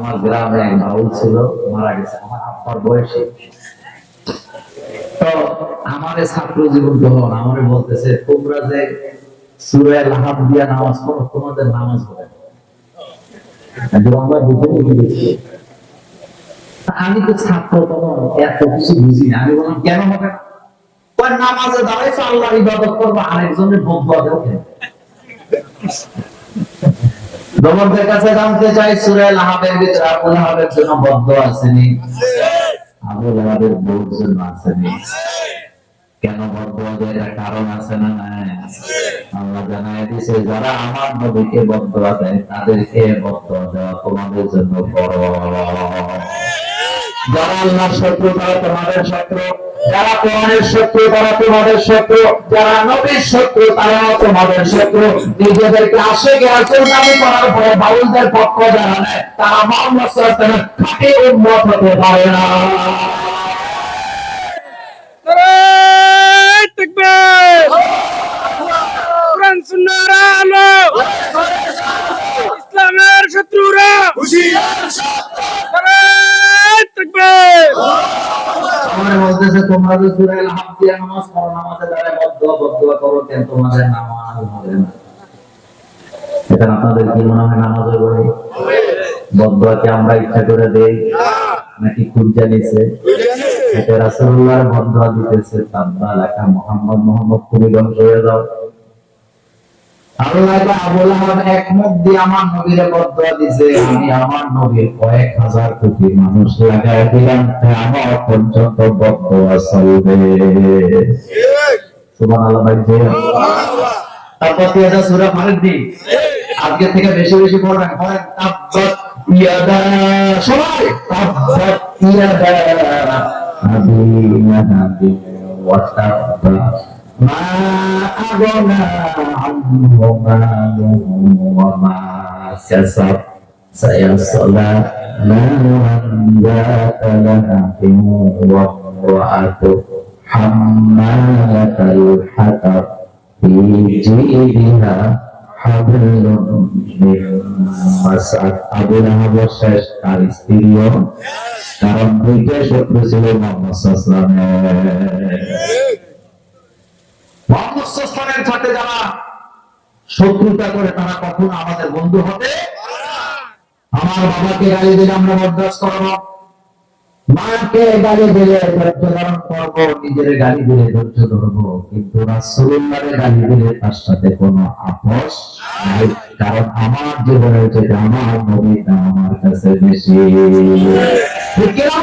আমার গ্রামে এক বাউল ছিল, মারা গেছে আমার আব্বার বয়সে। তো আমাদের ছাত্র জীবন তখন আমার বলতেছে, তোমরা যে সূরা লাহাব দিয়া নামাজ পড়ো, তোমাদের নামাজ হবে না। আমরা দুজনে গিয়েছি। আমি তো ছাত্র, তখন এত কিছু বুঝি না। আমি বললাম কেন হবে না? নামাজে দাঁড়াইছো, আল্লাহর ইবাদত করবো, আরেকজনের বদুয়া দেও কেন? তোমাদের কাছে জানতে চাই, সূরা লাহাবের ভিতরে আবু লাহাবের জন্য বদুয়া আসেনি? আবু লাহাবের বউর জন্য আসেনি? কেন বদুয়া দেয়? এর কারণ আছে না? নাই? আল্লাহ জানায় দিয়েছে, যারা আমার নবীকে বদুয়া দেয় তাদেরকে বদুয়া দেওয়া তোমাদের জন্য ফরজ। যারা আল্লাহর শত্রু তারা তোমাদের শত্রু, যারা কোরআনের শত্রু তারা তোমাদের শত্রু, যারা নবীর শত্রু তারাও তোমাদের শত্রু। নিজেদেরকে আশিকে রাসূল দাবি করার পরে বাউলদের পক্ষ যারা নেয়, তারা মুহাম্মদ সাল্লাল্লাহু আলাইহি ওয়াসাল্লামের খাঁটি উম্মত হতে পারে না। নারায়ে তাকবীর, কোরআন সুন্নাহর আলো, ইসলামের শত্রুরা হুঁশিয়ার সাবধান। নারায়ে তাকবীর। আমরা বলতেছে, তোমরা যে সূরা লাহাব দিয়ে নামাজ পড়ো, নামাজে দাঁড়ায় বদদুয়া করো, কেন তোমাদের নামাজ হবে না? এটা আপনাদের কি মনে হয় নামাজ হবে? বদদুয়া কি আমরা ইচ্ছা করে দেই নাকি খুঁজে নিছে? এটা রাসূলুল্লাহর বদদুয়া দিতেছে, তাব্বা লাকা মুহাম্মদ, মুহাম্মদ তুমি ধ্বংস হয়ে যাও। আল্লাহ আবু লাহাব এক মুখ দিয়ে আমার নবীর বদদুয়া দিয়েছে, আমি আমার নবীর কয়েক হাজার কোটি মানুষ লাগায় দিলাম, আমার পর্যন্ত বদদুয়া চলবে। সুবহানাল্লাহ। ভাই সুবহানাল্লাহ। তারপর কি এটা সূরা ফারিদ দি আজকে থেকে বেশি বেশি পড়বেন। হয় তাব্বাত ইয়াদা, সবাই তাব্বাত ইয়াদা আবি লাহাবি ওয়া তাব্বা মা আগনা আনহু মালুহু ওয়া মা কাসাব সায়াসলা নারান যাতা লাহাবিন ওয়া ইমরাআতু হাম্মালাতাল হাতাব ফি জিদিহা হাবলুম মিন মাসাদ। আবু লাহাব শেষ তার স্ত্রীও, কারণ দুইটা শত্রু ছিল মুহাম্মদ সাল্লাল্লাহু আলাইহি ওয়াসাল্লাম। মুহাম্মদ সাল্লাল্লাহু আলাইহি ওয়াসাল্লামের সাথে যারা শত্রুতা করে তারা কখনো আমাদের বন্ধু হবে না। আমার বাবাকে গালি দিলে আমরা বরদাস্ত করব, মাকে গালি দিলে ধৈর্য ধারণ করব, নিজের গালি দিলে ধৈর্য ধরবো, কিন্তু রাসূলুল্লাহর গালি দিলে তার সাথে কোনো আপোষ নাই। কারণ আমার জীবনের চেয়ে আমার নবীর দাম আমার কাছে বেশি। ঠিক কি না?